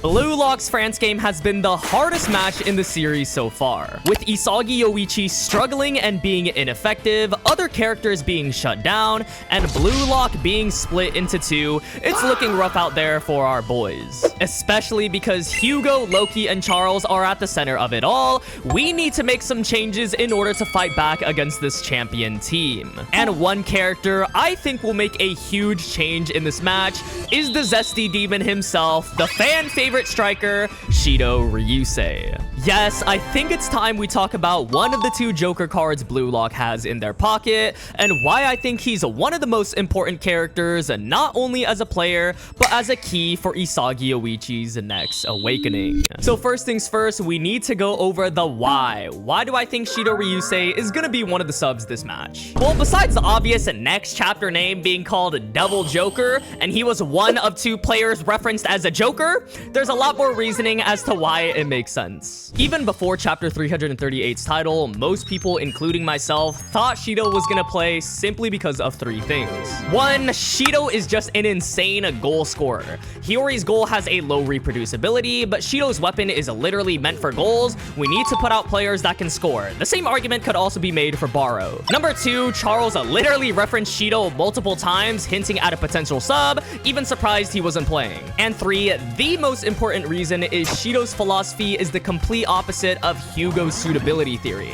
Blue Lock's France game has been the hardest match in the series so far, with Isagi Yoichi struggling and being ineffective, other characters being shut down, and Blue Lock being split into two. It's looking rough out there for our boys, especially because Hiryo, Loki, and Charles are at the center of it all. We need to make some changes in order to fight back against this champion team. And one character I think will make a huge change in this match is the Zesty demon himself, the fan favorite striker, Shidou Ryusei. Yes, I think it's time we talk about one of the two Joker cards Blue Lock has in their pocket, and why I think he's one of the most important characters, not only as a player, but as a key for Isagi Yoichi's next awakening. So first things first, we need to go over the why. Why do I think Shidou Ryusei is gonna be one of the subs this match? Well, besides the obvious next chapter name being called Double Joker, and he was one of two players referenced as a Joker, there's a lot more reasoning as to why it makes sense. Even before chapter 338's title, most people, including myself, thought Shidou was gonna play simply because of three things. One, Shidou is just an insane goal scorer. Hiyori's goal has a low reproducibility, but Shidou's weapon is literally meant for goals. We need to put out players that can score. The same argument could also be made for Barou. Number two, Charles literally referenced Shidou multiple times, hinting at a potential sub, even surprised he wasn't playing. And three, the most important reason is Shidou's philosophy is the complete opposite of Hugo's suitability theory.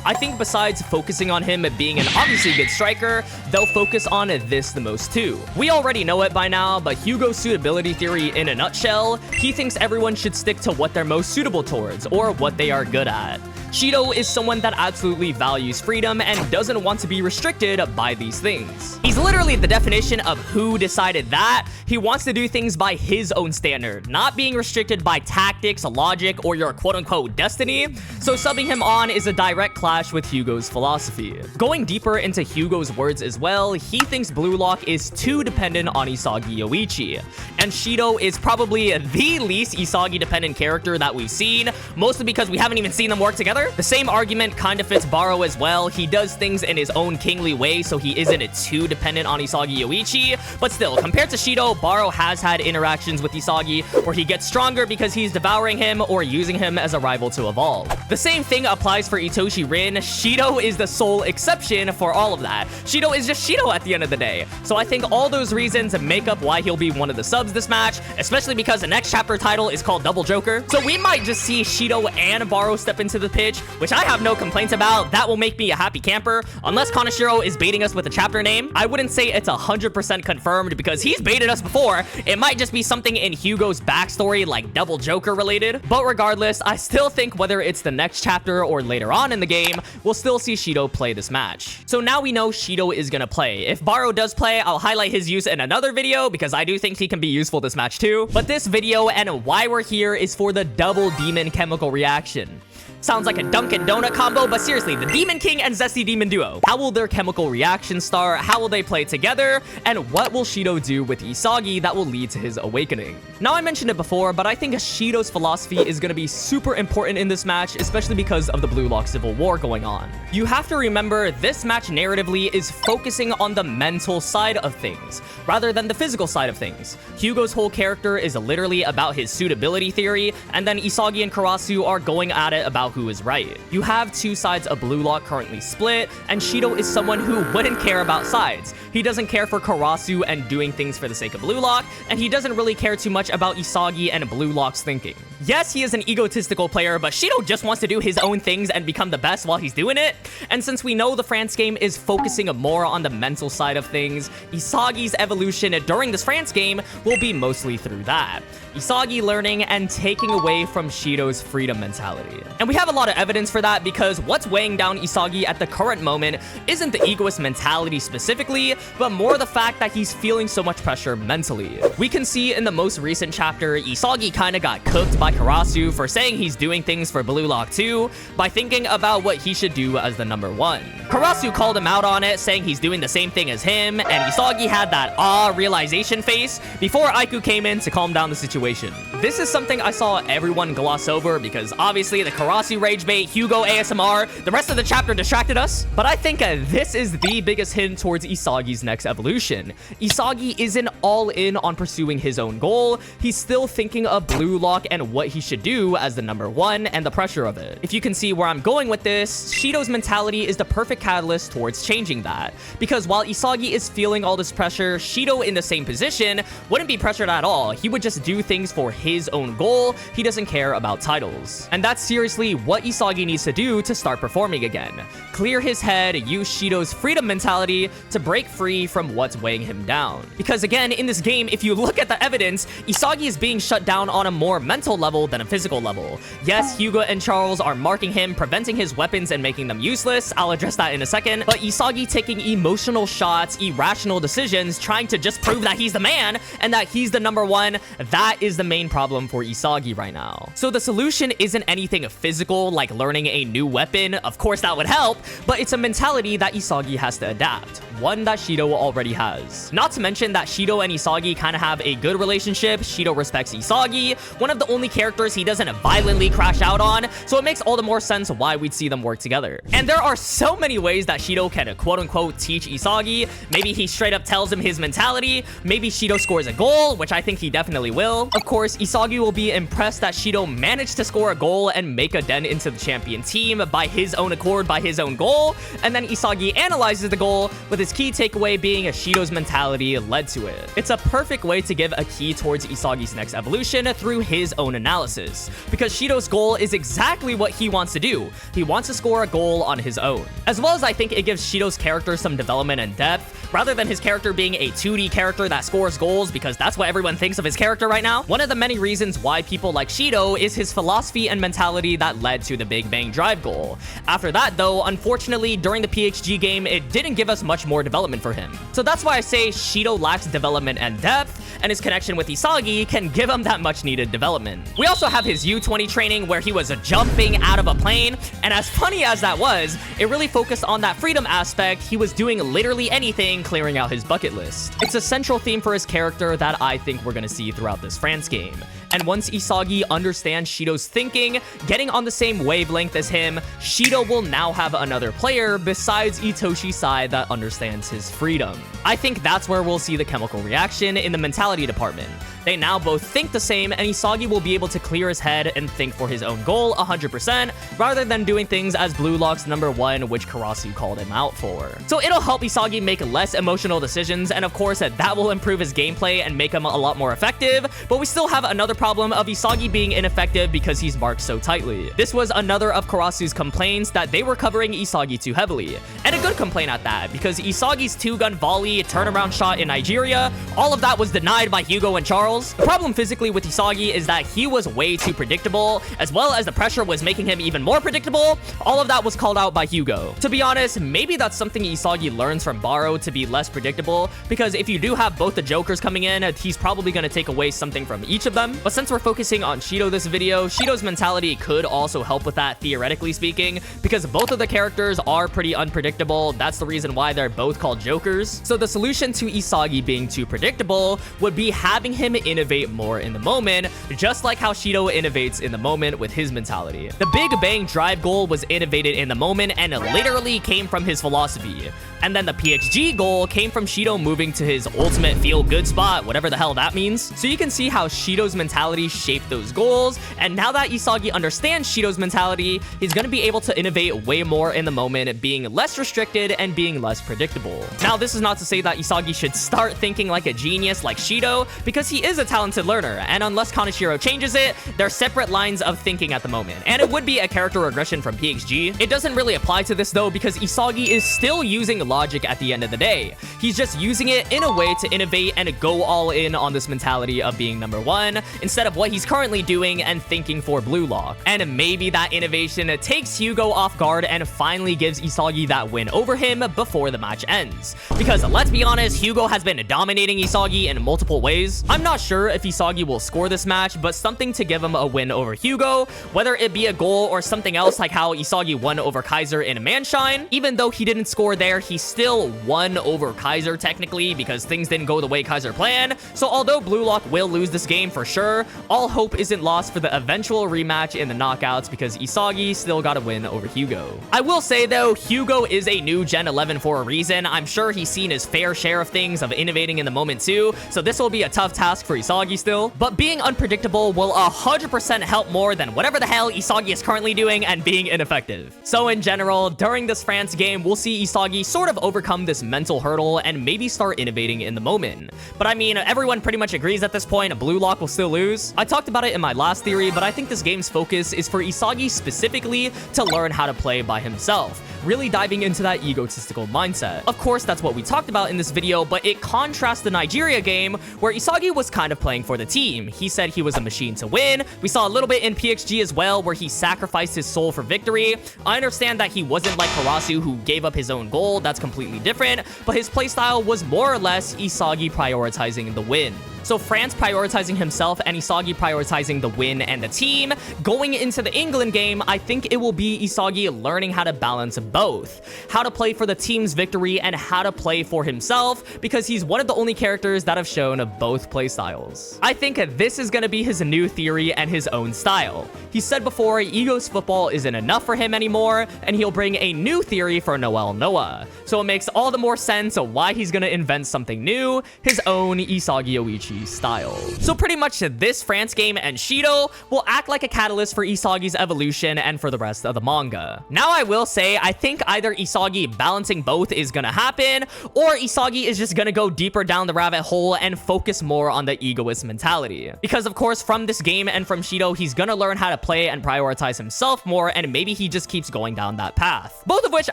I think besides focusing on him being an obviously good striker, they'll focus on this the most too. We already know it by now, but Hugo's suitability theory in a nutshell, he thinks everyone should stick to what they're most suitable towards, or what they are good at. Shidou is someone that absolutely values freedom and doesn't want to be restricted by these things. He's literally the definition of who decided that. He wants to do things by his own standard, not being restricted by tactics, logic, or your quote-unquote destiny. So subbing him on is a direct clash with Hugo's philosophy. Going deeper into Hugo's words as well, he thinks Blue Lock is too dependent on Isagi Yoichi. And Shidou is probably the least Isagi-dependent character that we've seen, mostly because we haven't even seen them work together. The same argument kind of fits Barou as well. He does things in his own kingly way, so he isn't too dependent on Isagi Yoichi. But still, compared to Shidou, Barou has had interactions with Isagi where he gets stronger because he's devouring him or using him as a rival to evolve. The same thing applies for Itoshi Rin. Shidou is the sole exception for all of that. Shidou is just Shidou at the end of the day. So I think all those reasons make up why he'll be one of the subs this match, especially because the next chapter title is called Double Joker. So we might just see Shidou and Barou step into the pitch, which I have no complaints about. That will make me a happy camper. Unless Kaneshiro is baiting us with a chapter name, I wouldn't say it's 100% confirmed because he's baited us before. It might just be something in Hugo's backstory, like Double Joker related. But regardless, I still think whether it's the next chapter or later on in the game, we'll still see Shidou play this match. So now we know Shidou is gonna play. If Barou does play, I'll highlight his use in another video because I do think he can be useful this match too. But this video and why we're here is for the double demon chemical reaction. Sounds like a Dunkin' Donut combo, but seriously, the Demon King and Zesty Demon duo. How will their chemical reaction start? How will they play together? And what will Shidou do with Isagi that will lead to his awakening? Now, I mentioned it before, but I think Shidou's philosophy is going to be super important in this match, especially because of the Blue Lock Civil War going on. You have to remember, this match narratively is focusing on the mental side of things, rather than the physical side of things. Hugo's whole character is literally about his suitability theory, and then Isagi and Karasu are going at it about who is right. You have two sides of Blue Lock currently split, and Shidou is someone who wouldn't care about sides. He doesn't care for Karasu and doing things for the sake of Blue Lock, and he doesn't really care too much about Isagi and Blue Lock's thinking. Yes, he is an egotistical player, but Shidou just wants to do his own things and become the best while he's doing it. And since we know the France game is focusing more on the mental side of things, Isagi's evolution during this France game will be mostly through that. Isagi learning and taking away from Shidou's freedom mentality. And we have a lot of evidence for that because what's weighing down Isagi at the current moment isn't the egoist mentality specifically, but more the fact that he's feeling so much pressure mentally. We can see in the most recent chapter, Isagi kinda got cooked by Karasu for saying he's doing things for Blue Lock too, by thinking about what he should do as the number one. Karasu called him out on it, saying he's doing the same thing as him, and Isagi had that realization face before Aiku came in to calm down the situation. This is something I saw everyone gloss over because obviously the Karasu rage bait, Hugo ASMR, the rest of the chapter distracted us, but I think this is the biggest hint towards Isagi's next evolution. Isagi isn't all in on pursuing his own goal. He's still thinking of Blue Lock and what he should do as the number one and the pressure of it. If you can see where I'm going with this, Shidou's mentality is the perfect catalyst towards changing that. Because while Isagi is feeling all this pressure, Shidou in the same position wouldn't be pressured at all. He would just do things for his own goal. He doesn't care about titles. And that's seriously what Isagi needs to do to start performing again. Clear his head, use Shidou's freedom mentality to break free from what's weighing him down. Because again, in this game, if you look at the evidence, Isagi is being shut down on a more mental level than a physical level. Yes, Hugo and Charles are marking him, preventing his weapons and making them useless. I'll address that in a second. But Isagi taking emotional shots, irrational decisions, trying to just prove that he's the man and that he's the number one, that is the main problem for Isagi right now. So the solution isn't anything physical like learning a new weapon. Of course that would help, but it's a mentality that Isagi has to adapt. One that Shidou already has. Not to mention that Shidou and Isagi kind of have a good relationship. Shidou respects Isagi, one of the only characters he doesn't violently crash out on, so it makes all the more sense why we'd see them work together. And there are so many ways that Shidou can quote-unquote teach Isagi. Maybe he straight up tells him his mentality. Maybe Shidou scores a goal, which I think he definitely will. Of course, Isagi will be impressed that Shidou managed to score a goal and make a dent into the champion team by his own accord, by his own goal, and then Isagi analyzes the goal with his key takeaway being Shidou's mentality led to it. It's a perfect way to give a key towards Isagi's next evolution through his own analysis, because Shidou's goal is exactly what he wants to do. He wants to score a goal on his own. As well as I think it gives Shidou's character some development and depth, rather than his character being a 2D character that scores goals, because that's what everyone thinks of his character right now. One of the many reasons why people like Shidou is his philosophy and mentality that led to the Big Bang Drive goal. After that though, unfortunately, during the PXG game, it didn't give us much more development for him. So that's why I say Shidou lacks development and depth, and his connection with Isagi can give him that much needed development. We also have his U20 training where he was jumping out of a plane, and as funny as that was, it really focused on that freedom aspect. He was doing literally anything, clearing out his bucket list. It's a central theme for his character that I think we're gonna see throughout this France game. And once Isagi understands Shidou's thinking, getting on the same wavelength as him, Shidou will now have another player besides Itoshi's side that understands his freedom. I think that's where we'll see the chemical reaction in the mentality department. They now both think the same, and Isagi will be able to clear his head and think for his own goal 100%, rather than doing things as Blue Lock's number one, which Karasu called him out for. So it'll help Isagi make less emotional decisions, and of course that will improve his gameplay and make him a lot more effective, but we still have another problem of Isagi being ineffective because he's marked so tightly. This was another of Karasu's complaints, that they were covering Isagi too heavily, and a good complaint at that, because Isagi's 2-gun volley, turnaround shot in Nigeria, all of that was denied by Hugo and Charles. The problem physically with Isagi is that he was way too predictable, as well as the pressure was making him even more predictable. All of that was called out by Hugo. To be honest, maybe that's something Isagi learns from Barou, to be less predictable, because if you do have both the Jokers coming in, he's probably going to take away something from each of them. But since we're focusing on Shidou this video, Shidou's mentality could also help with that, theoretically speaking, because both of the characters are pretty unpredictable. That's the reason why they're both called Jokers. So the solution to Isagi being too predictable would be having him innovate more in the moment, just like how Shidou innovates in the moment with his mentality. The Big Bang Drive goal was innovated in the moment and literally came from his philosophy. And then the PXG goal came from Shidou moving to his ultimate feel-good spot, whatever the hell that means. So you can see how Shidou's mentality shaped those goals, and now that Isagi understands Shidou's mentality, he's gonna be able to innovate way more in the moment, being less restricted and being less predictable. Now, this is not to say that Isagi should start thinking like a genius like Shidou, because he is a talented learner, and unless Kaneshiro changes it, they're separate lines of thinking at the moment, and it would be a character regression from PXG. It doesn't really apply to this though, because Isagi is still using logic at the end of the day. He's just using it in a way to innovate and go all in on this mentality of being number one, instead of what he's currently doing and thinking for Blue Lock. And maybe that innovation takes Hugo off guard and finally gives Isagi that win over him before the match ends. Because let's be honest, Hyugo has been dominating Isagi in multiple ways. I'm not sure if Isagi will score this match, but something to give him a win over Hyugo, whether it be a goal or something else like how Isagi won over Kaiser in Manshine. Even though he didn't score there, he still won over Kaiser technically because things didn't go the way Kaiser planned. So although Blue Lock will lose this game for sure, all hope isn't lost for the eventual rematch in the knockouts because Isagi still got a win over Hyugo. I will say though, Hyugo is a new Gen 11 for a reason. I'm sure he's seen his fair share of things of innovating in the moment too, so this will be a tough task for Isagi still. But being unpredictable will 100% help more than whatever the hell Isagi is currently doing and being ineffective. So in general, during this France game, we'll see Isagi sort of overcome this mental hurdle and maybe start innovating in the moment. But I mean, everyone pretty much agrees at this point, Blue Lock will still lose. I talked about it in my last theory, but I think this game's focus is for Isagi specifically to learn how to play by himself, really diving into that egotistical mindset. Of course, that's what we talked about in this video, but it contrasts the Nigeria game where Isagi was kind of playing for the team. He said he was a machine to win. We saw a little bit in PXG as well where he sacrificed his soul for victory. I understand that he wasn't like Karasu who gave up his own goal. That's completely different, but his playstyle was more or less Isagi prioritizing the win. So France prioritizing himself and Isagi prioritizing the win and the team. Going into the England game, I think it will be Isagi learning how to balance both. How to play for the team's victory and how to play for himself, because he's one of the only characters that have shown both playstyles. I think this is going to be his new theory and his own style. He said before, egoist football isn't enough for him anymore, and he'll bring a new theory for Noel Noah. So it makes all the more sense of why he's going to invent something new, his own Isagi Oichi style. So pretty much this France game and Shidou will act like a catalyst for Isagi's evolution and for the rest of the manga. Now I will say, I think either Isagi balancing both is gonna happen, or Isagi is just gonna go deeper down the rabbit hole and focus more on the egoist mentality. Because of course, from this game and from Shidou, he's gonna learn how to play and prioritize himself more, and maybe he just keeps going down that path. Both of which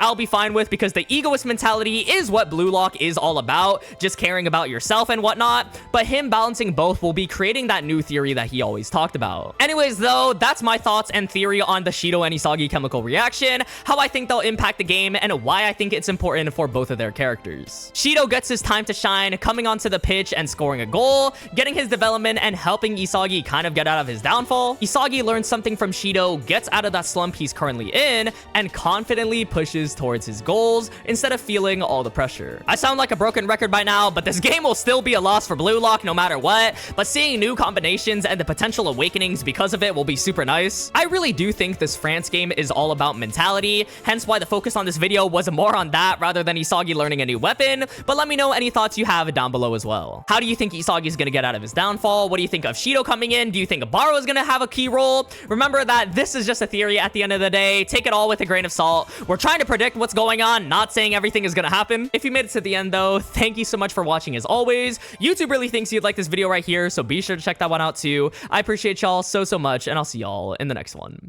I'll be fine with, because the egoist mentality is what Blue Lock is all about, just caring about yourself and whatnot, but him balancing both will be creating that new theory that he always talked about. Anyways though, that's my thoughts and theory on the Shidou and Isagi chemical reaction, how I think they'll impact the game, and why I think it's important for both of their characters. Shidou gets his time to shine, coming onto the pitch and scoring a goal, getting his development and helping Isagi kind of get out of his downfall. Isagi learns something from Shidou, gets out of that slump he's currently in, and confidently pushes towards his goals instead of feeling all the pressure. I sound like a broken record by now, but this game will still be a loss for Blue Lock no matter what, but seeing new combinations and the potential awakenings because of it will be super nice. I really do think this France game is all about mentality, hence why the focus on this video was more on that rather than Isagi learning a new weapon, but let me know any thoughts you have down below as well. How do you think Isagi is going to get out of his downfall? What do you think of Shidou coming in? Do you think barou is going to have a key role? Remember that this is just a theory at the end of the day. Take it all with a grain of salt. We're trying to predict what's going on, not saying everything is going to happen. If you made it to the end though, thank you so much for watching as always. YouTube really thinks you'd like this video right here, so be sure to check that one out too. I appreciate y'all so much, and I'll see y'all in the next one.